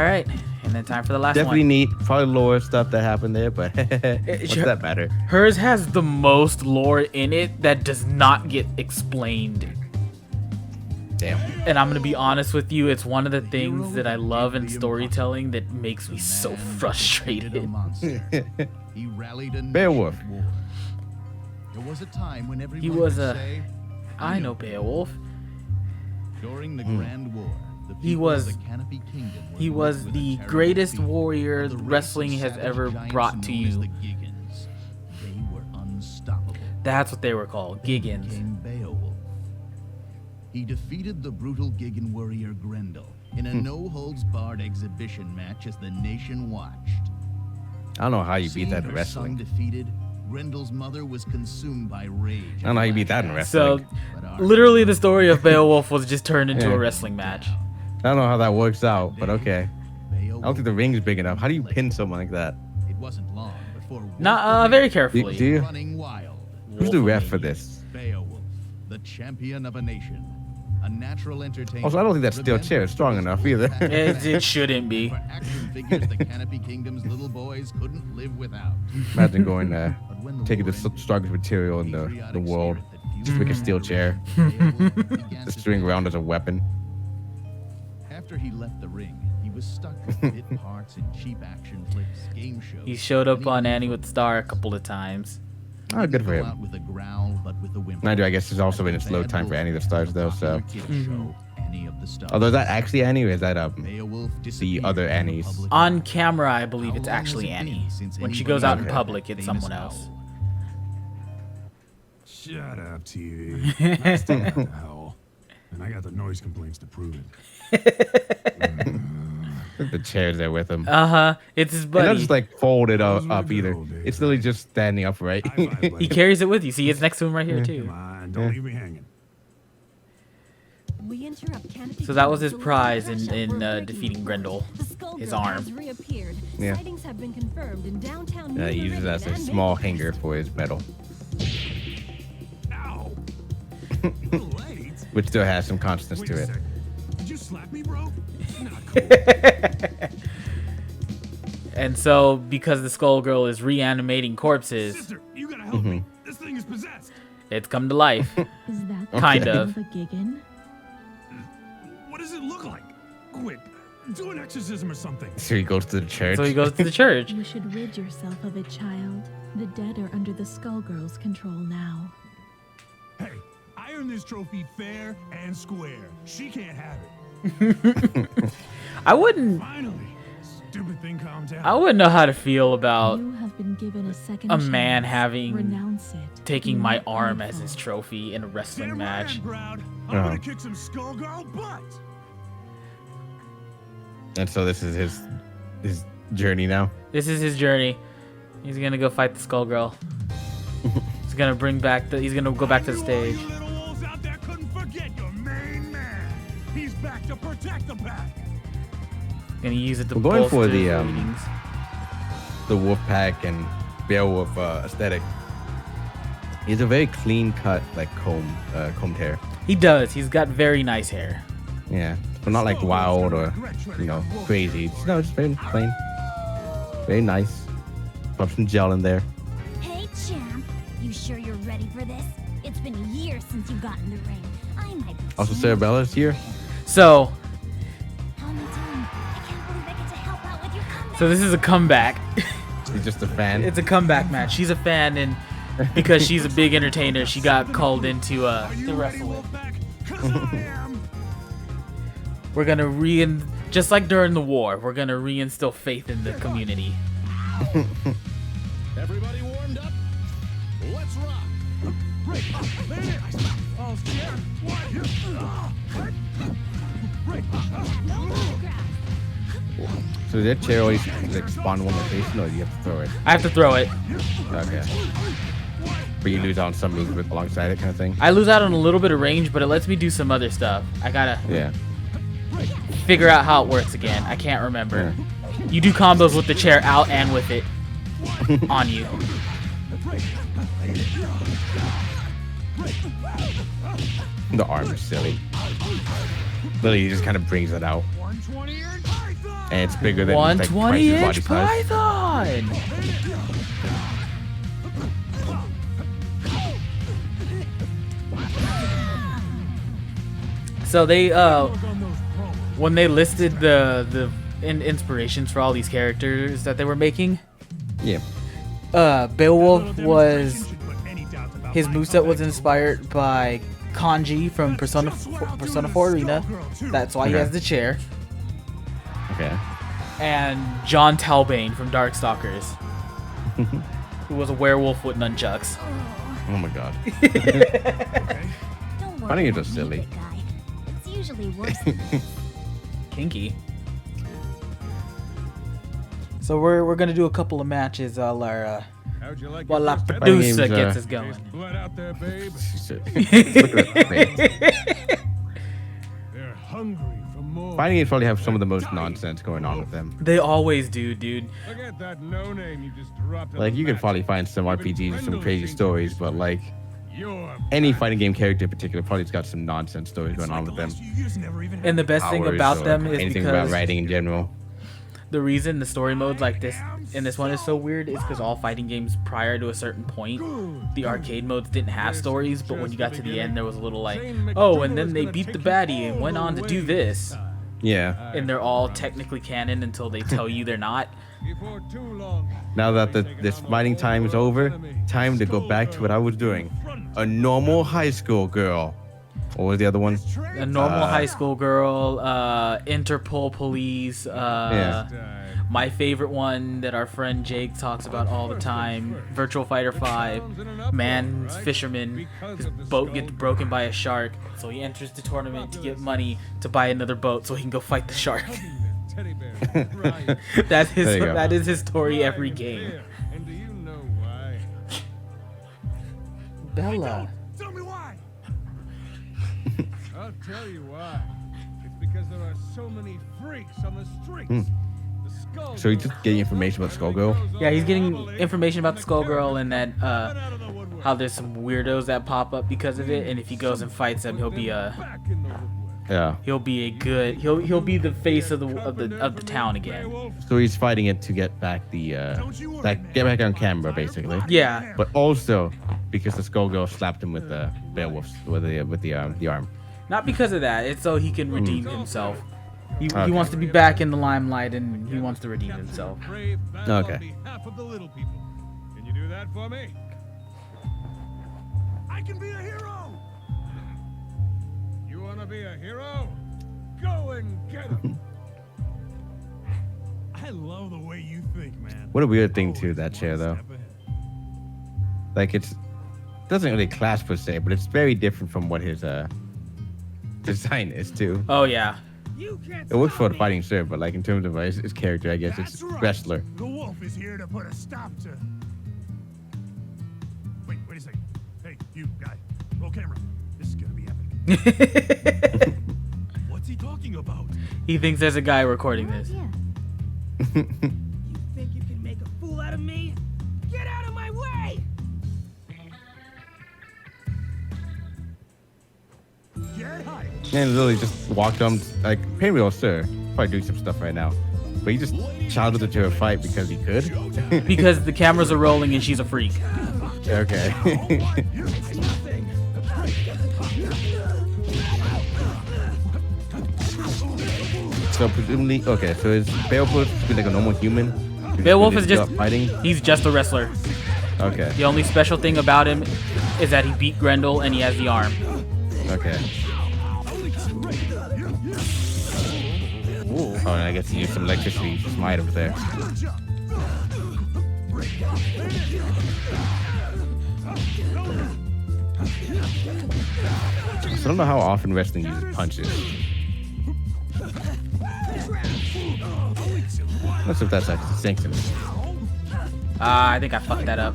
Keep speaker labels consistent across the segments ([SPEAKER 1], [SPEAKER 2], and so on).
[SPEAKER 1] right, and then time for the last
[SPEAKER 2] Definitely
[SPEAKER 1] one.
[SPEAKER 2] neat. Probably lore stuff that happened there, but what's that matter?
[SPEAKER 1] Hers has the most lore in it that does not get explained.
[SPEAKER 2] Damn.
[SPEAKER 1] And I'm gonna be honest with you, it's one of the things that I love in storytelling that makes me so frustrated.
[SPEAKER 2] Beowulf.
[SPEAKER 3] There was a time when everyone
[SPEAKER 1] He was
[SPEAKER 3] could
[SPEAKER 1] a...
[SPEAKER 3] say,
[SPEAKER 1] I know Beowulf.
[SPEAKER 3] during the Grand War, the
[SPEAKER 1] He
[SPEAKER 3] people
[SPEAKER 1] was...
[SPEAKER 3] of the Canopy Kingdom were
[SPEAKER 1] He
[SPEAKER 3] met
[SPEAKER 1] was
[SPEAKER 3] with a
[SPEAKER 1] the
[SPEAKER 3] terrible
[SPEAKER 1] greatest
[SPEAKER 3] defeat.
[SPEAKER 1] warrior
[SPEAKER 3] The race
[SPEAKER 1] wrestling
[SPEAKER 3] of
[SPEAKER 1] has
[SPEAKER 3] savage
[SPEAKER 1] ever
[SPEAKER 3] giants
[SPEAKER 1] brought to
[SPEAKER 3] known as
[SPEAKER 1] you.
[SPEAKER 3] the Giggans. They were unstoppable.
[SPEAKER 1] That's what they were called, Giggans.
[SPEAKER 3] Came Beowulf. He defeated the brutal Giggan warrior Grendel in a no-holds-barred exhibition match as the nation watched.
[SPEAKER 2] I don't know how you beat that in
[SPEAKER 3] Seeing her son
[SPEAKER 2] wrestling.
[SPEAKER 3] defeated, Grendel's mother was consumed by rage.
[SPEAKER 2] I don't know how you beat that in
[SPEAKER 1] So,
[SPEAKER 2] wrestling.
[SPEAKER 1] literally the story of Beowulf was just turned into a wrestling match.
[SPEAKER 2] I don't know how that works out, but okay. I don't think the ring's big enough. How do you pin someone like that?
[SPEAKER 3] It wasn't long before
[SPEAKER 1] Not very carefully.
[SPEAKER 2] Do you?
[SPEAKER 3] running wild.
[SPEAKER 2] Who's the ref for this?
[SPEAKER 3] Beowulf, the champion of a nation, a natural entertainer.
[SPEAKER 2] Also, I don't think that steel chair is strong enough either.
[SPEAKER 1] It shouldn't be.
[SPEAKER 3] For action figures the Canopy Kingdom's little boys couldn't live without.
[SPEAKER 2] Imagine going
[SPEAKER 3] But when the
[SPEAKER 2] taking the
[SPEAKER 3] war ended,
[SPEAKER 2] strongest material in the
[SPEAKER 3] patriotic
[SPEAKER 2] world,
[SPEAKER 3] spirit that
[SPEAKER 2] just make a
[SPEAKER 3] fueled
[SPEAKER 2] steel chair,
[SPEAKER 3] Beowulf began
[SPEAKER 2] just
[SPEAKER 3] to
[SPEAKER 2] string around as a weapon.
[SPEAKER 3] After he left the ring, he was stuck with bit parts in cheap action flicks, game shows.
[SPEAKER 1] He showed up
[SPEAKER 3] and
[SPEAKER 1] on
[SPEAKER 3] even
[SPEAKER 1] Annie with Star a couple of times.
[SPEAKER 2] Oh, good for
[SPEAKER 3] go
[SPEAKER 2] him.
[SPEAKER 3] out with a growl, but with a whimper.
[SPEAKER 2] Mind you, I guess there's also been a slow time for Annie of the Stars though, so.
[SPEAKER 3] Annie of the Stars.
[SPEAKER 2] Although is that actually Annie or is that
[SPEAKER 3] Beowulf
[SPEAKER 2] the
[SPEAKER 3] disappeared
[SPEAKER 2] other
[SPEAKER 3] from
[SPEAKER 2] Annies?
[SPEAKER 3] public
[SPEAKER 1] On
[SPEAKER 3] eye.
[SPEAKER 1] camera, I believe it's
[SPEAKER 3] How long
[SPEAKER 1] actually
[SPEAKER 3] has it been
[SPEAKER 1] Annie.
[SPEAKER 3] since
[SPEAKER 1] When she
[SPEAKER 3] anybody
[SPEAKER 1] goes out in
[SPEAKER 3] heard
[SPEAKER 1] public,
[SPEAKER 3] that
[SPEAKER 1] it's
[SPEAKER 3] famous
[SPEAKER 1] someone else.
[SPEAKER 3] owl?
[SPEAKER 4] Shut up, TV. I still got the howl, and I got the noise complaints to prove it.
[SPEAKER 2] The chair's there with him.
[SPEAKER 1] It's his
[SPEAKER 2] And not
[SPEAKER 1] buddy.
[SPEAKER 2] just like folded
[SPEAKER 4] Those were
[SPEAKER 2] up
[SPEAKER 4] the
[SPEAKER 2] either.
[SPEAKER 4] good old days,
[SPEAKER 2] It's literally just standing upright.
[SPEAKER 4] High five,
[SPEAKER 1] He
[SPEAKER 4] buddy.
[SPEAKER 1] carries it with you. See, it's next to him right here too.
[SPEAKER 4] Come on, don't leave me hanging.
[SPEAKER 5] We interrupt Canopy
[SPEAKER 1] So that was his
[SPEAKER 5] Kingdom's
[SPEAKER 1] prize
[SPEAKER 5] delivery
[SPEAKER 1] in
[SPEAKER 5] rush hour
[SPEAKER 1] defeating
[SPEAKER 5] breaking
[SPEAKER 1] Grendel.
[SPEAKER 5] The SkullGirls
[SPEAKER 1] His arm.
[SPEAKER 5] has reappeared.
[SPEAKER 2] Yeah.
[SPEAKER 5] Sightings have been confirmed in downtown
[SPEAKER 2] He
[SPEAKER 5] New
[SPEAKER 2] uses it as a
[SPEAKER 5] Meridian
[SPEAKER 2] small
[SPEAKER 5] and
[SPEAKER 2] hanger for his medal,
[SPEAKER 4] Ow! Late?
[SPEAKER 2] which still has some constants
[SPEAKER 4] Wait
[SPEAKER 2] to
[SPEAKER 4] a
[SPEAKER 2] it.
[SPEAKER 4] sec. Did you slap me, bro? Not cool.
[SPEAKER 1] And so, because the Skullgirl is reanimating corpses,
[SPEAKER 4] Sister, you gotta help me. This thing is possessed.
[SPEAKER 1] it's come to life.
[SPEAKER 5] Is that
[SPEAKER 1] Kind
[SPEAKER 5] the
[SPEAKER 1] of.
[SPEAKER 5] of a Giggin?
[SPEAKER 4] What does it look like? Quick, do an exorcism or something.
[SPEAKER 2] So he goes to the church.
[SPEAKER 1] So he goes to the church.
[SPEAKER 5] You should rid yourself of it, child. The dead are under the SkullGirls' control now.
[SPEAKER 4] Hey, I earned this trophy fair and square. She can't have it.
[SPEAKER 1] I wouldn't
[SPEAKER 4] Finally, stupid thing calmed down.
[SPEAKER 1] I wouldn't know how to feel about
[SPEAKER 5] You have been given a second
[SPEAKER 1] a man
[SPEAKER 5] chance.
[SPEAKER 1] having
[SPEAKER 5] Renounce it.
[SPEAKER 1] taking
[SPEAKER 5] Do
[SPEAKER 1] my
[SPEAKER 5] not
[SPEAKER 1] arm
[SPEAKER 5] be
[SPEAKER 1] as his
[SPEAKER 5] fooled.
[SPEAKER 1] trophy in a wrestling
[SPEAKER 4] Damn
[SPEAKER 1] match.
[SPEAKER 4] right, I'm proud. I'm
[SPEAKER 2] Oh.
[SPEAKER 4] gonna kick some SkullGirl butt.
[SPEAKER 2] And so this is his journey now.
[SPEAKER 1] This is his journey. He's gonna go fight the Skullgirl. He's gonna he's gonna go back to the
[SPEAKER 4] I knew all
[SPEAKER 1] stage.
[SPEAKER 4] you little wolves out there couldn't forget your main man. He's back to protect the pack.
[SPEAKER 1] Gonna use it to
[SPEAKER 2] We're going for
[SPEAKER 1] bolster
[SPEAKER 2] the,
[SPEAKER 1] his ratings.
[SPEAKER 2] The Wulfpack and Beowulf aesthetic. He's a very clean cut, like combed hair.
[SPEAKER 1] He does. He's got very nice hair.
[SPEAKER 2] Yeah, but not like wild or crazy. No, just very plain, very nice. Put some gel in there.
[SPEAKER 6] Hey, champ. You sure you're ready for this? It's been years since you got in the ring. I might be
[SPEAKER 2] Also,
[SPEAKER 6] changed.
[SPEAKER 2] Cerebella's here.
[SPEAKER 1] So,
[SPEAKER 6] How me doing? I can't believe I get to help out with your comeback.
[SPEAKER 1] so this is a comeback.
[SPEAKER 2] He's just a fan.
[SPEAKER 1] It's a comeback match. She's a fan, and because she's a big entertainer, she got called in to wrestle with.
[SPEAKER 4] Wulfpack? 'Cause I am.
[SPEAKER 1] We're gonna just like during the war, we're gonna reinstill faith in the community.
[SPEAKER 3] Everybody warmed up? Let's rock.
[SPEAKER 4] Right. There it is. Oh, scared. What?
[SPEAKER 2] So did that chair always like spawn one location, or do you have to throw it?
[SPEAKER 1] I have to throw it.
[SPEAKER 2] Okay. But you lose on some moves with alongside it, kind of thing.
[SPEAKER 1] I lose out on a little bit of range, but it lets me do some other stuff. I gotta
[SPEAKER 2] Yeah.
[SPEAKER 1] figure out how it works again. I can't remember. You do combos with the chair out and with it on you.
[SPEAKER 2] The arm is silly. Literally, he just kind of brings it out. And it's bigger than like, twice his body
[SPEAKER 1] 120-inch
[SPEAKER 2] size.
[SPEAKER 1] python. So they when they listed the inspirations for all these characters that they were making,
[SPEAKER 2] Yeah.
[SPEAKER 1] Beowulf was his moveset was inspired by Kanji from Persona 4 Arena. That's why he has the chair.
[SPEAKER 2] Okay.
[SPEAKER 1] And John Talbane from Darkstalkers, who was a werewolf with nunchucks.
[SPEAKER 2] Oh my god.
[SPEAKER 6] Don't worry
[SPEAKER 2] Finding it
[SPEAKER 6] about
[SPEAKER 2] just
[SPEAKER 6] me,
[SPEAKER 2] silly.
[SPEAKER 6] big guy. It's usually worse than this.
[SPEAKER 1] Kinky. So we're gonna do a couple of matches while our
[SPEAKER 4] How'd you like
[SPEAKER 1] while
[SPEAKER 4] your
[SPEAKER 1] La
[SPEAKER 4] first
[SPEAKER 1] Producer
[SPEAKER 2] games,
[SPEAKER 1] gets us going.
[SPEAKER 4] blood out there, babe?
[SPEAKER 2] Shit. Look at that face.
[SPEAKER 4] They're hungry for more.
[SPEAKER 2] Finding it probably have some of the most nonsense going on with them.
[SPEAKER 1] They always do, dude.
[SPEAKER 4] Look at that no name you just dropped.
[SPEAKER 2] Like you could probably find some RPGs with some crazy stories, but like
[SPEAKER 4] You're
[SPEAKER 2] any fighting game character in particular probably got some nonsense stories going on with them.
[SPEAKER 1] And the best thing
[SPEAKER 2] Powers
[SPEAKER 1] about
[SPEAKER 2] or
[SPEAKER 1] them is
[SPEAKER 2] anything about
[SPEAKER 1] because
[SPEAKER 2] writing in general.
[SPEAKER 1] the reason the story mode like this in this one is so weird is because all fighting games prior to a certain point, the arcade modes didn't have stories, but when you got to the end, there was a little like, oh, and then they beat the baddie and went on to do this.
[SPEAKER 2] Yeah.
[SPEAKER 1] And they're all technically canon until they tell you they're not.
[SPEAKER 4] before too long.
[SPEAKER 2] Now that this fighting time is over, time to go back to what I was doing. A normal high school girl. What was the other one?
[SPEAKER 1] A normal high school girl, Interpol police,
[SPEAKER 2] Yeah.
[SPEAKER 1] my favorite one that our friend Jake talks about all the time, Virtual Fighter 5, man's fisherman, his boat gets broken by a shark, so he enters the tournament to get money to buy another boat so he can go fight the shark.
[SPEAKER 4] Teddy bear. Right.
[SPEAKER 1] That's his.
[SPEAKER 2] There you go.
[SPEAKER 1] That is his story every game.
[SPEAKER 4] And do you know why?
[SPEAKER 1] Bella.
[SPEAKER 4] Tell me why. I'll tell you why. It's because there are so many freaks on the streets. The skull.
[SPEAKER 2] So you just getting information about Skullgirl?
[SPEAKER 1] Yeah, he's getting information about the Skullgirl and that how there's some weirdos that pop up because of it, and if he goes and fights them, he'll be a
[SPEAKER 2] Yeah.
[SPEAKER 1] he'll be a good he'll be the face of the town again.
[SPEAKER 2] So he's fighting it to get back the get back on camera basically.
[SPEAKER 1] Yeah.
[SPEAKER 2] But also because the Skullgirl slapped him with the Beowulf with the arm.
[SPEAKER 1] Not because of that. It's so he can redeem himself. He
[SPEAKER 2] Okay.
[SPEAKER 1] wants to be back in the limelight and he wants to redeem himself.
[SPEAKER 2] Okay.
[SPEAKER 4] On behalf of the little people. Can you do that for me? I can be a hero. You want to be a hero? Go and get him. I love the way you think, man.
[SPEAKER 2] What a weird thing too, that chair though. Like it doesn't really clash per se, but it's very different from what his design is too.
[SPEAKER 1] Oh yeah.
[SPEAKER 2] It works for the fighting sir, but like in terms of his character, I guess it's wrestler.
[SPEAKER 4] The wolf is here to put a stop to. Wait a second. Hey, you guy, roll camera. This is gonna be epic. What's he talking about?
[SPEAKER 1] He thinks there's a guy recording this.
[SPEAKER 6] Yeah.
[SPEAKER 7] You think you can make a fool out of me? Get out of my way!
[SPEAKER 4] Get high.
[SPEAKER 2] And literally just walked on like Pinwheel sir, probably doing some stuff right now. But he just challenged her to a fight because he could.
[SPEAKER 1] Because the cameras are rolling and she's a freak.
[SPEAKER 2] Okay. So presumably, okay, so is Beowulf supposed to be like a normal human?
[SPEAKER 1] Beowulf
[SPEAKER 2] When
[SPEAKER 1] is
[SPEAKER 2] they
[SPEAKER 1] just
[SPEAKER 2] go out fighting.
[SPEAKER 1] he's just a wrestler.
[SPEAKER 2] Okay.
[SPEAKER 1] The only special thing about him is that he beat Grendel and he has the arm.
[SPEAKER 2] Okay. Oh, and I guess he used some electricity to smite over there. So I don't know how often wrestling uses punches. Let's see if that's actually sinks in.
[SPEAKER 1] I think I fucked that up.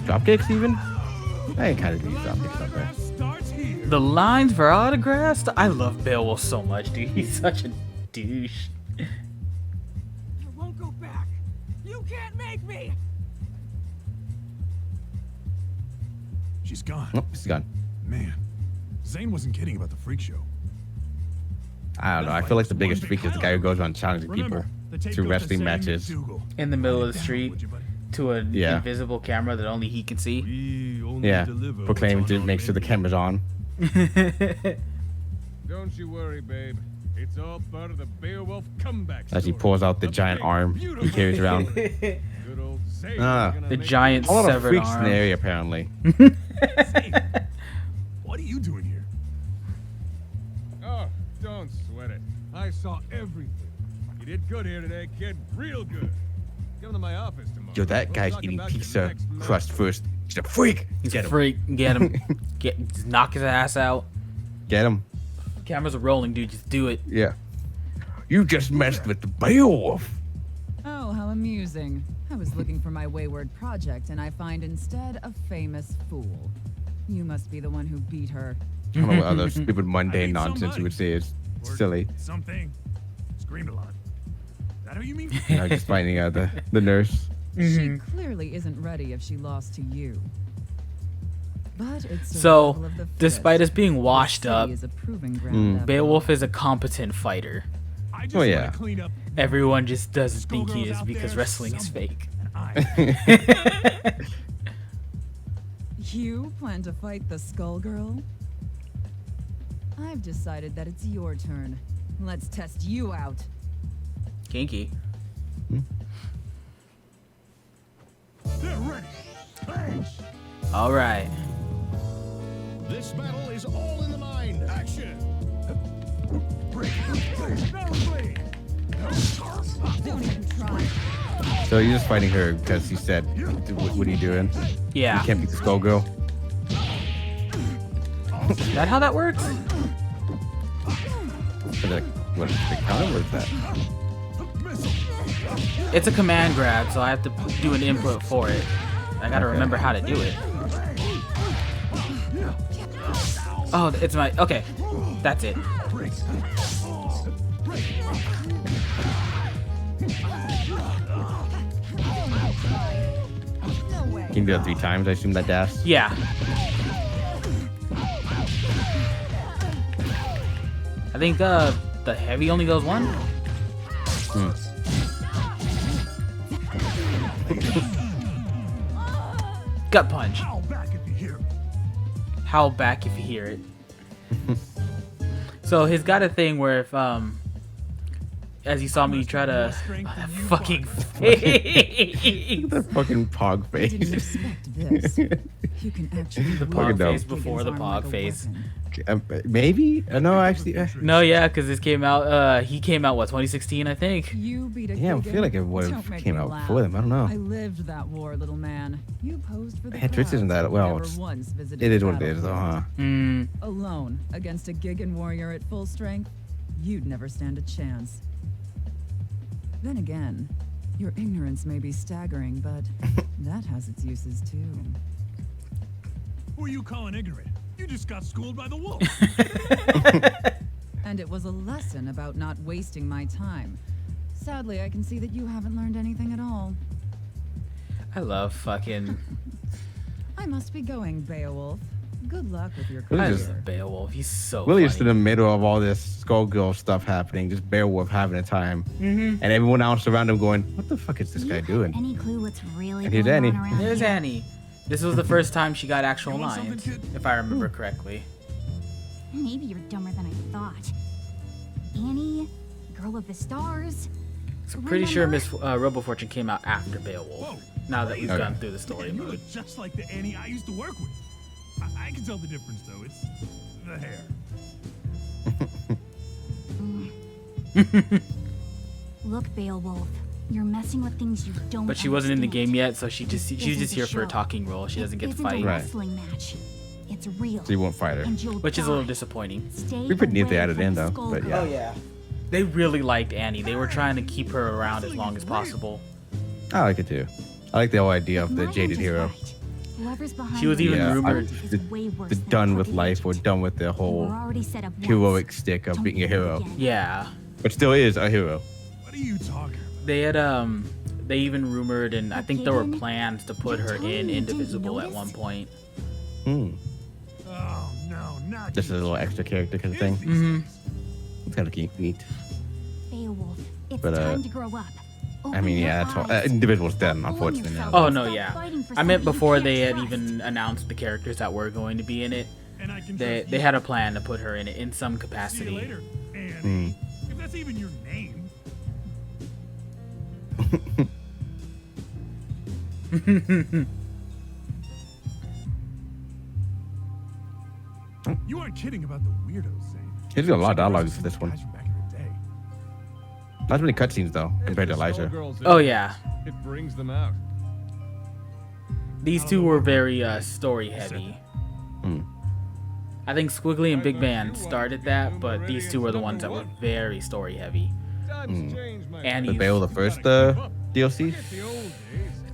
[SPEAKER 2] Dropkicks even? I kind of do use dropkicks up there.
[SPEAKER 1] The lines for autographs? I love Beowulf so much, dude. He's such a douche.
[SPEAKER 7] I won't go back. You can't make me!
[SPEAKER 4] She's gone.
[SPEAKER 2] Nope, he's gone.
[SPEAKER 4] Man, Zane wasn't kidding about the freak show.
[SPEAKER 2] I don't know. I feel like the biggest freak is the guy who goes around challenging people
[SPEAKER 4] Remember, the tape
[SPEAKER 2] to
[SPEAKER 4] goes
[SPEAKER 2] wrestling
[SPEAKER 4] Sam
[SPEAKER 2] matches.
[SPEAKER 4] McDougal.
[SPEAKER 1] In the middle of the
[SPEAKER 4] Down,
[SPEAKER 1] street
[SPEAKER 4] would you, buddy?
[SPEAKER 1] to an
[SPEAKER 2] Yeah.
[SPEAKER 1] invisible camera that only he can see.
[SPEAKER 4] We only
[SPEAKER 2] Yeah,
[SPEAKER 4] deliver
[SPEAKER 2] proclaiming
[SPEAKER 4] what's
[SPEAKER 2] to
[SPEAKER 4] on
[SPEAKER 2] make sure the
[SPEAKER 4] menu.
[SPEAKER 2] camera's on.
[SPEAKER 8] Don't you worry, babe. It's all part of the Beowulf comeback
[SPEAKER 2] As he
[SPEAKER 8] story.
[SPEAKER 2] pulls out the
[SPEAKER 8] A
[SPEAKER 2] giant
[SPEAKER 8] big,
[SPEAKER 2] arm he
[SPEAKER 8] beautiful
[SPEAKER 2] carries around.
[SPEAKER 8] Good old Zane
[SPEAKER 2] Ah,
[SPEAKER 8] is gonna
[SPEAKER 1] The
[SPEAKER 8] make
[SPEAKER 1] giant
[SPEAKER 2] A lot of
[SPEAKER 1] severed
[SPEAKER 2] freaks in
[SPEAKER 1] arm.
[SPEAKER 2] the area, apparently.
[SPEAKER 4] Zane, what are you doing here?
[SPEAKER 8] Oh, don't sweat it. I saw everything. You did good here today, kid. Real good. Come to my office tomorrow.
[SPEAKER 2] Yo, that
[SPEAKER 8] We'll
[SPEAKER 2] guy's
[SPEAKER 8] talk
[SPEAKER 2] eating
[SPEAKER 8] about your
[SPEAKER 2] pizza
[SPEAKER 8] next match.
[SPEAKER 2] crust first. He's a freak.
[SPEAKER 1] He's
[SPEAKER 2] Get
[SPEAKER 1] a
[SPEAKER 2] him.
[SPEAKER 1] freak. Get him. Just knock his ass out.
[SPEAKER 2] Get him.
[SPEAKER 1] Cameras are rolling, dude. Just do it.
[SPEAKER 2] Yeah. You just messed with the Beowulf.
[SPEAKER 9] Oh, how amusing. I was looking for my wayward project, and I find instead a famous fool. You must be the one who beat her.
[SPEAKER 2] I don't know what other stupid
[SPEAKER 4] I
[SPEAKER 2] mundane
[SPEAKER 4] need
[SPEAKER 2] nonsense
[SPEAKER 4] somebody.
[SPEAKER 2] you would say is
[SPEAKER 4] Or
[SPEAKER 2] silly.
[SPEAKER 4] Something. Screamed a lot. That who you mean?
[SPEAKER 2] You know, just finding out the nurse.
[SPEAKER 9] She clearly isn't ready if she lost to you. But it's
[SPEAKER 1] So,
[SPEAKER 9] survival of the
[SPEAKER 1] despite us
[SPEAKER 9] fittest.
[SPEAKER 1] being
[SPEAKER 9] The
[SPEAKER 1] washed
[SPEAKER 9] city
[SPEAKER 1] up,
[SPEAKER 9] is a proving ground after
[SPEAKER 1] Beowulf is a competent fighter.
[SPEAKER 4] I just
[SPEAKER 2] Oh,
[SPEAKER 4] wanna
[SPEAKER 2] yeah.
[SPEAKER 4] clean up.
[SPEAKER 1] Everyone just doesn't think he
[SPEAKER 4] Skullgirls
[SPEAKER 1] is
[SPEAKER 4] out
[SPEAKER 1] because
[SPEAKER 4] there
[SPEAKER 1] wrestling is
[SPEAKER 4] somewhere.
[SPEAKER 1] fake.
[SPEAKER 4] And
[SPEAKER 9] You plan to fight the Skullgirl? I've decided that it's your turn. Let's test you out.
[SPEAKER 1] Kinky.
[SPEAKER 4] they're ready. Thanks.
[SPEAKER 1] All right.
[SPEAKER 3] This battle is all in the mind.
[SPEAKER 4] Action. Break. No blade.
[SPEAKER 9] Don't even try.
[SPEAKER 2] So you're just fighting her because he said, what are you doing?
[SPEAKER 1] Yeah.
[SPEAKER 2] You can't beat the Skullgirl.
[SPEAKER 1] Is that how that works?
[SPEAKER 2] Is that, what is the counter? What is that?
[SPEAKER 1] It's a command grab, so I have to do an input for it. I gotta remember how to do it. Oh, it's my... Okay. That's it.
[SPEAKER 9] No way.
[SPEAKER 2] Can you do that 3 times? I assume that dash.
[SPEAKER 1] Yeah. I think the heavy only goes one. Gut punch.
[SPEAKER 4] Ow, back if you hear me.
[SPEAKER 1] Howl back if you hear it. So he's got a thing where if as you saw me try to that fucking face.
[SPEAKER 2] The fucking pog
[SPEAKER 9] I didn't
[SPEAKER 2] face.
[SPEAKER 9] expect this. You can actually
[SPEAKER 1] The
[SPEAKER 9] wield
[SPEAKER 1] pog
[SPEAKER 2] dope.
[SPEAKER 1] face before the
[SPEAKER 9] Gigan's arm
[SPEAKER 1] pog
[SPEAKER 9] like a
[SPEAKER 1] face.
[SPEAKER 9] weapon.
[SPEAKER 2] Maybe? No, actually.
[SPEAKER 1] No, yeah, because this came out. He came out what 2016, I think.
[SPEAKER 9] You beat a
[SPEAKER 2] Yeah, I
[SPEAKER 9] Gigan?
[SPEAKER 2] feel like it would
[SPEAKER 9] Don't
[SPEAKER 2] have
[SPEAKER 9] make
[SPEAKER 2] came
[SPEAKER 9] me
[SPEAKER 2] out
[SPEAKER 9] laugh.
[SPEAKER 2] before them. I don't know.
[SPEAKER 9] I lived that war, little man. You posed for the
[SPEAKER 2] Hey, Twitch isn't
[SPEAKER 9] crowds,
[SPEAKER 2] that well.
[SPEAKER 9] never
[SPEAKER 2] It's,
[SPEAKER 9] once visited
[SPEAKER 2] it
[SPEAKER 9] the
[SPEAKER 2] is what it is, though,
[SPEAKER 9] battlefield.
[SPEAKER 2] huh?
[SPEAKER 1] Mm,
[SPEAKER 9] Alone against a Gigan warrior at full strength, you'd never stand a chance. Then again, your ignorance may be staggering, but that has its uses too.
[SPEAKER 4] Who are you calling ignorant? You just got schooled by the wolf.
[SPEAKER 9] And it was a lesson about not wasting my time. Sadly, I can see that you haven't learned anything at all.
[SPEAKER 1] I love fucking.
[SPEAKER 9] I must be going, Beowulf. Good luck with your
[SPEAKER 2] Really
[SPEAKER 1] I
[SPEAKER 9] career.
[SPEAKER 2] just-
[SPEAKER 1] love Beowulf. He's so.
[SPEAKER 2] Willie's in
[SPEAKER 1] funny.
[SPEAKER 2] the middle of all this Skullgirl stuff happening, just Beowulf having a time. And everyone else around him going, what the fuck is this guy doing?
[SPEAKER 6] Any clue what's really
[SPEAKER 2] And here's
[SPEAKER 6] going
[SPEAKER 2] Annie.
[SPEAKER 6] on around
[SPEAKER 1] There's
[SPEAKER 6] here?
[SPEAKER 1] Annie. This was the first time she got actual
[SPEAKER 4] You want something,
[SPEAKER 1] lines,
[SPEAKER 4] kid?
[SPEAKER 1] if I remember correctly.
[SPEAKER 6] Maybe you're dumber than I thought. Annie, girl of the stars.
[SPEAKER 1] So pretty sure
[SPEAKER 6] Remember?
[SPEAKER 1] Miss Robo Fortune came out after Beowulf.
[SPEAKER 4] Whoa.
[SPEAKER 1] Now that we've
[SPEAKER 2] Okay.
[SPEAKER 1] gone through the story
[SPEAKER 4] Man, you
[SPEAKER 1] mode.
[SPEAKER 4] look just like the Annie I used to work with. I can tell the difference though. It's the hair.
[SPEAKER 6] Look, Beowulf, you're messing with things you don't.
[SPEAKER 1] But she wasn't in the
[SPEAKER 6] understand.
[SPEAKER 1] game yet, so she's just
[SPEAKER 6] Isn't
[SPEAKER 1] here
[SPEAKER 6] a
[SPEAKER 1] for a
[SPEAKER 6] show.
[SPEAKER 1] talking role. She doesn't get to
[SPEAKER 6] Isn't
[SPEAKER 1] fight,
[SPEAKER 6] a
[SPEAKER 2] Right.
[SPEAKER 6] wrestling match. It's real.
[SPEAKER 2] So you won't fight her.
[SPEAKER 6] And you'll
[SPEAKER 1] which is a little
[SPEAKER 6] die.
[SPEAKER 1] disappointing.
[SPEAKER 6] Stay
[SPEAKER 2] We pretty neatly
[SPEAKER 6] away
[SPEAKER 2] added
[SPEAKER 6] from
[SPEAKER 2] in,
[SPEAKER 6] the
[SPEAKER 2] though,
[SPEAKER 6] Skull
[SPEAKER 2] but
[SPEAKER 6] Girl.
[SPEAKER 2] yeah.
[SPEAKER 1] Oh yeah. They really liked Annie. They were trying to keep her around as long as possible.
[SPEAKER 2] I like it too. I like the whole idea of the
[SPEAKER 6] My
[SPEAKER 2] jaded
[SPEAKER 6] hunch is
[SPEAKER 2] hero.
[SPEAKER 6] right. Whoever's behind
[SPEAKER 1] She was even
[SPEAKER 2] Yeah,
[SPEAKER 1] rumored
[SPEAKER 6] is
[SPEAKER 2] the-
[SPEAKER 6] way worse
[SPEAKER 2] The
[SPEAKER 6] than
[SPEAKER 2] done with
[SPEAKER 6] crooked
[SPEAKER 2] life or
[SPEAKER 6] agent.
[SPEAKER 2] done with the
[SPEAKER 6] You
[SPEAKER 2] whole
[SPEAKER 6] were already set up once.
[SPEAKER 2] heroic stick of
[SPEAKER 6] Don't
[SPEAKER 2] being a
[SPEAKER 6] do it
[SPEAKER 2] hero.
[SPEAKER 6] again.
[SPEAKER 1] Yeah.
[SPEAKER 2] But still is a hero.
[SPEAKER 4] What are you talking about?
[SPEAKER 1] They had they even rumored and I think there were
[SPEAKER 6] Gigan?
[SPEAKER 1] plans to put
[SPEAKER 6] You're
[SPEAKER 1] her
[SPEAKER 6] telling
[SPEAKER 1] in
[SPEAKER 6] me you didn't
[SPEAKER 1] Indivisible at
[SPEAKER 6] notice?
[SPEAKER 1] one point.
[SPEAKER 2] Hmm.
[SPEAKER 4] Oh no, not
[SPEAKER 2] Just a
[SPEAKER 4] you.
[SPEAKER 2] little extra character kind of thing.
[SPEAKER 1] Mm-hmm.
[SPEAKER 2] It's kind of neat.
[SPEAKER 6] Beowulf, it's
[SPEAKER 2] But,
[SPEAKER 6] time to grow up.
[SPEAKER 2] I mean, yeah, that's all. Individual's dead, unfortunately. Now.
[SPEAKER 1] Oh no, yeah. I meant before they had even announced the characters that were going to be in it.
[SPEAKER 4] And I can
[SPEAKER 1] They
[SPEAKER 4] trust
[SPEAKER 1] they
[SPEAKER 4] you.
[SPEAKER 1] had a plan to put her in it in some
[SPEAKER 4] See you
[SPEAKER 1] capacity.
[SPEAKER 4] later, Annie.
[SPEAKER 2] Hmm.
[SPEAKER 4] If that's even your name. You aren't kidding about the weirdos saying.
[SPEAKER 2] He's got a lot of dialogues for this one.
[SPEAKER 4] Guys from back in the day.
[SPEAKER 2] Not many cutscenes though, compared to
[SPEAKER 8] It's the
[SPEAKER 2] Elijah.
[SPEAKER 8] SkullGirls,
[SPEAKER 1] Oh yeah,
[SPEAKER 8] It brings them out.
[SPEAKER 1] these two were very story heavy.
[SPEAKER 2] Hmm.
[SPEAKER 1] I think Squiggly and Big Band started that, but these two were the ones that were very story heavy.
[SPEAKER 8] Times change, my
[SPEAKER 1] And
[SPEAKER 2] The
[SPEAKER 1] he's-
[SPEAKER 2] Beowulf, the first DLC.
[SPEAKER 8] Forget the old days.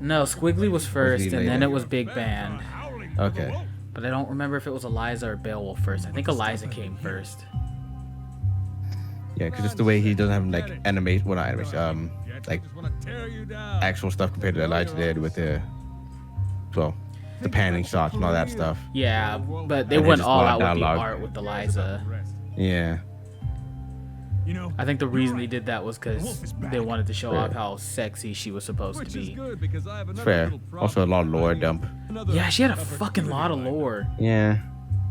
[SPEAKER 1] No, Squiggly was first, and then
[SPEAKER 2] later?
[SPEAKER 1] it was Big Band.
[SPEAKER 2] Okay.
[SPEAKER 1] But I don't remember if it was Eliza or Beowulf first. I think Eliza came first.
[SPEAKER 2] Yeah, because it's the way he doesn't have like animation. Well, not animation. Like
[SPEAKER 8] Just wanna tear you down.
[SPEAKER 2] actual stuff compared to Elijah did with the, well, the panning shots and all that stuff.
[SPEAKER 1] Yeah, but they
[SPEAKER 2] And
[SPEAKER 1] went
[SPEAKER 2] just
[SPEAKER 1] all
[SPEAKER 2] a lot
[SPEAKER 1] out
[SPEAKER 2] of
[SPEAKER 1] with the
[SPEAKER 2] dialogue.
[SPEAKER 1] art with Eliza.
[SPEAKER 2] Yeah.
[SPEAKER 4] You know,
[SPEAKER 1] I think the reason they did that was
[SPEAKER 4] Wolf
[SPEAKER 1] because
[SPEAKER 4] is back.
[SPEAKER 1] they wanted to show
[SPEAKER 2] Fair.
[SPEAKER 1] off how sexy she was supposed
[SPEAKER 8] Which
[SPEAKER 1] to
[SPEAKER 8] is
[SPEAKER 1] be.
[SPEAKER 8] good because I have another
[SPEAKER 2] Fair.
[SPEAKER 8] little problem.
[SPEAKER 2] Also a lot of lore dump.
[SPEAKER 8] Another
[SPEAKER 1] Yeah, she had a
[SPEAKER 8] opportunity
[SPEAKER 1] fucking lot of
[SPEAKER 8] like that.
[SPEAKER 1] lore.
[SPEAKER 2] Yeah.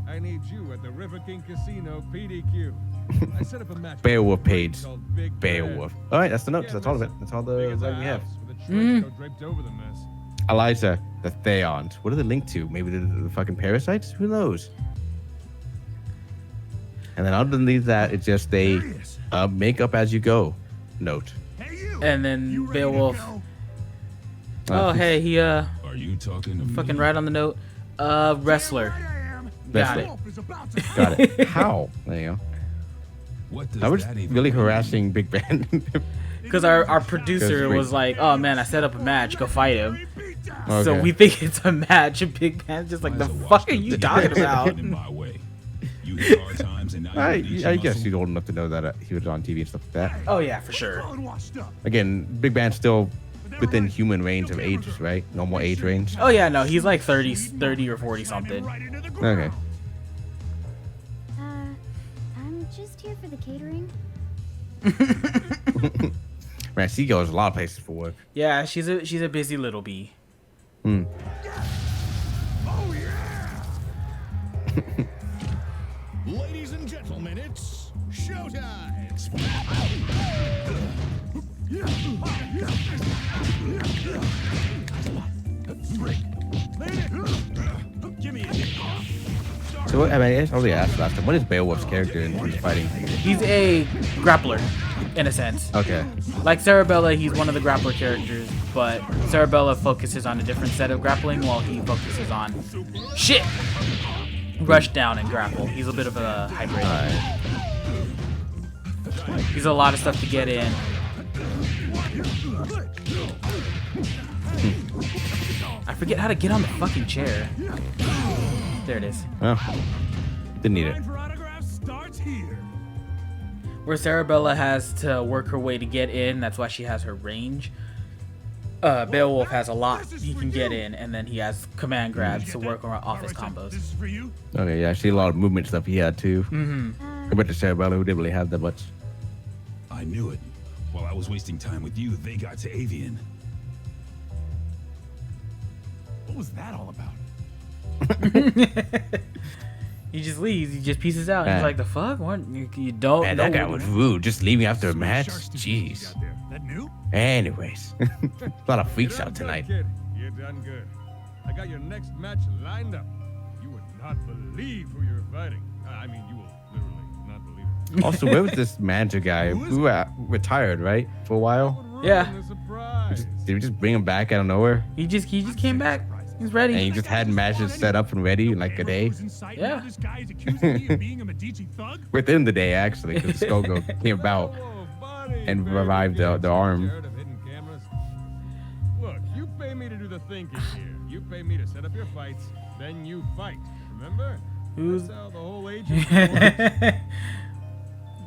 [SPEAKER 8] I need you at the River King Casino PDQ. I set up a match.
[SPEAKER 2] Beowulf page.
[SPEAKER 8] called Big
[SPEAKER 2] Beowulf.
[SPEAKER 8] Bad.
[SPEAKER 2] All right, that's the notes.
[SPEAKER 8] Yeah,
[SPEAKER 2] That's all of it.
[SPEAKER 8] listen,
[SPEAKER 2] That's all
[SPEAKER 8] big
[SPEAKER 2] the
[SPEAKER 8] as a
[SPEAKER 2] that we have.
[SPEAKER 8] house with a trench coat draped over the mess.
[SPEAKER 2] Elijah, the Theons. What are they linked to? Maybe the fucking parasites? Who knows? And then underneath that, it's just a make up as you go note.
[SPEAKER 4] hey you.
[SPEAKER 1] And then
[SPEAKER 4] You ready to
[SPEAKER 1] Beowulf.
[SPEAKER 4] go?
[SPEAKER 1] Oh hey, he
[SPEAKER 10] Are you talking to
[SPEAKER 1] fucking
[SPEAKER 10] me?
[SPEAKER 1] right on the note. Wrestler.
[SPEAKER 4] Right I am.
[SPEAKER 1] Got
[SPEAKER 2] Wrestler.
[SPEAKER 1] it.
[SPEAKER 4] Wolf is about to
[SPEAKER 2] Got it. How? There you go.
[SPEAKER 10] What does
[SPEAKER 2] I was
[SPEAKER 10] that even
[SPEAKER 2] really
[SPEAKER 10] mean?
[SPEAKER 2] harassing Big Ben.
[SPEAKER 1] Because our producer
[SPEAKER 2] Great.
[SPEAKER 1] was like, oh man, I set up a match, go fight him. So
[SPEAKER 2] Okay.
[SPEAKER 1] we think it's a match, and Big Band's just like, the
[SPEAKER 10] Might as well
[SPEAKER 1] fuck
[SPEAKER 10] watch
[SPEAKER 1] are
[SPEAKER 10] the
[SPEAKER 1] you
[SPEAKER 10] video
[SPEAKER 1] talking
[SPEAKER 10] getting
[SPEAKER 1] about?
[SPEAKER 10] in my way. You hit hard times and now
[SPEAKER 2] I,
[SPEAKER 10] you need
[SPEAKER 2] I
[SPEAKER 10] your
[SPEAKER 2] guess
[SPEAKER 10] muscle.
[SPEAKER 2] he's old enough to know that he was on TV and stuff like that.
[SPEAKER 1] Oh yeah, for sure.
[SPEAKER 4] All washed up.
[SPEAKER 2] Again, Big Ben's still within human range of ages, right? Normal age range.
[SPEAKER 1] Oh yeah, no, he's like 30 or 40 something.
[SPEAKER 4] Right into the ground.
[SPEAKER 2] Okay.
[SPEAKER 6] I'm just here for the catering.
[SPEAKER 2] Man, she goes a lot of places for work.
[SPEAKER 1] Yeah, she's a busy little bee.
[SPEAKER 2] Hmm.
[SPEAKER 4] Oh yeah.
[SPEAKER 3] Ladies and gentlemen, it's showtime.
[SPEAKER 4] Give me a
[SPEAKER 2] So, I mean, I already asked last time. What is Beowulf's character in terms of fighting?
[SPEAKER 1] He's a grappler, in a sense.
[SPEAKER 2] Okay.
[SPEAKER 1] Like Sarabella, he's one of the grappler characters, but Sarabella focuses on a different set of grappling while he focuses on shit, rush down and grapple. He's a bit of a hybrid.
[SPEAKER 2] Alright.
[SPEAKER 1] He's a lot of stuff to get in. I forget how to get on the fucking chair. There it is.
[SPEAKER 2] Well, didn't need it.
[SPEAKER 4] line for autographs starts here.
[SPEAKER 1] Where Sarabella has to work her way to get in, that's why she has her range. Beowulf has a lot he can get in, and then he has command grabs to work off his combos.
[SPEAKER 4] This is for you.
[SPEAKER 2] Okay, yeah, I see a lot of movement stuff he had too.
[SPEAKER 1] Mm-hmm.
[SPEAKER 2] Compared to Sarabella, who didn't really have that much.
[SPEAKER 10] I knew it. While I was wasting time with you, they got to Avian.
[SPEAKER 4] What was that all about?
[SPEAKER 1] He just leaves. He just pieces out. He's
[SPEAKER 2] Yeah.
[SPEAKER 1] like, the fuck? What? You don't
[SPEAKER 2] Man,
[SPEAKER 1] know
[SPEAKER 2] that guy
[SPEAKER 1] what-
[SPEAKER 2] was rude. Just leaving after a
[SPEAKER 4] So many
[SPEAKER 2] match?
[SPEAKER 4] sharks to
[SPEAKER 2] Jeez.
[SPEAKER 4] feed out there. That new?
[SPEAKER 2] Anyways. A lot of freaks
[SPEAKER 8] You
[SPEAKER 2] out
[SPEAKER 8] done
[SPEAKER 2] tonight.
[SPEAKER 8] good, kid. You done good. I got your next match lined up. You would not believe who you're fighting. I mean, you will literally not believe it.
[SPEAKER 2] Also, where was this manager guy who retired, right? For a while?
[SPEAKER 1] Yeah.
[SPEAKER 8] Ruin the surprise.
[SPEAKER 2] Did we just bring him back out of nowhere?
[SPEAKER 1] He just came back. He's
[SPEAKER 2] And
[SPEAKER 1] ready.
[SPEAKER 2] he just had matches set up and ready in like a day?
[SPEAKER 1] Yeah.
[SPEAKER 4] This guy is accusing me of being a Medici thug.
[SPEAKER 2] Within the day, actually, because Skullgirls came about.
[SPEAKER 8] Whoa, buddy,
[SPEAKER 2] and
[SPEAKER 8] baby,
[SPEAKER 2] revived
[SPEAKER 8] you
[SPEAKER 2] the arm.
[SPEAKER 8] scared of hidden cameras? Look, you pay me to do the thinking here. You pay me to set up your fights, then you fight. Remember?
[SPEAKER 1] Who's
[SPEAKER 8] That's how the whole agency works.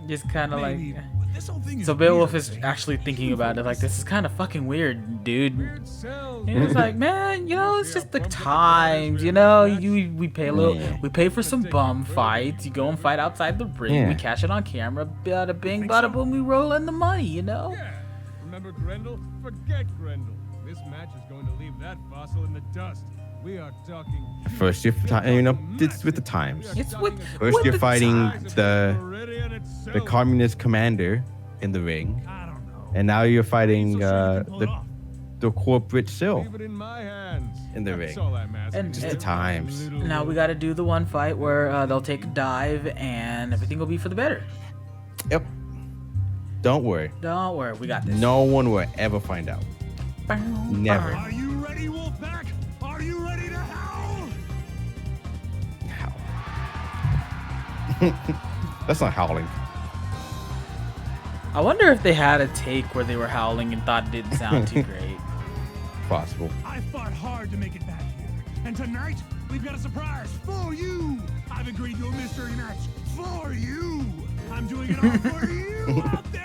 [SPEAKER 1] just kind of like,
[SPEAKER 4] Maybe, but This whole thing is
[SPEAKER 1] So Beowulf
[SPEAKER 4] weird.
[SPEAKER 1] is actually thinking about it, like, this is kind of fucking weird, dude.
[SPEAKER 8] Weird cells.
[SPEAKER 1] And he's like, man, you know, it's just the times, you know. We pay a little,
[SPEAKER 2] Yeah.
[SPEAKER 1] we pay for some bum fights. You go and fight outside the ring.
[SPEAKER 2] Yeah.
[SPEAKER 1] We catch it on camera. Bada bing, bada boom. We roll in the money, you know.
[SPEAKER 8] Yeah. Remember Grendel? Forget Grendel. This match is going to leave that fossil in the dust. We are talking.
[SPEAKER 2] First you're you know, it's with the times.
[SPEAKER 1] It's with
[SPEAKER 2] First
[SPEAKER 1] with
[SPEAKER 2] you're
[SPEAKER 1] the
[SPEAKER 2] fighting
[SPEAKER 1] times.
[SPEAKER 2] the
[SPEAKER 8] Meridian itself.
[SPEAKER 2] communist commander in the ring,
[SPEAKER 4] I don't know.
[SPEAKER 2] and now you're fighting
[SPEAKER 4] So sure you can pull it off.
[SPEAKER 2] the corporate Sill
[SPEAKER 8] Leave it in my hands.
[SPEAKER 2] in the
[SPEAKER 8] That's
[SPEAKER 2] ring.
[SPEAKER 8] all I'm asking.
[SPEAKER 1] And-
[SPEAKER 2] Just the times.
[SPEAKER 1] Now we got to do the one fight where they'll take a dive and everything will be for the better.
[SPEAKER 2] Yep. Don't worry.
[SPEAKER 1] Don't worry, we got this.
[SPEAKER 2] No one will ever find out. Never.
[SPEAKER 4] Are you ready, Wulfpack? Are you ready to howl?
[SPEAKER 2] That's not howling.
[SPEAKER 1] I wonder if they had a take where they were howling and thought it didn't sound too great.
[SPEAKER 2] Possible.
[SPEAKER 4] I fought hard to make it back here. And tonight, we've got a surprise for you. I've agreed to a mystery match for you. I'm doing it all for you out there.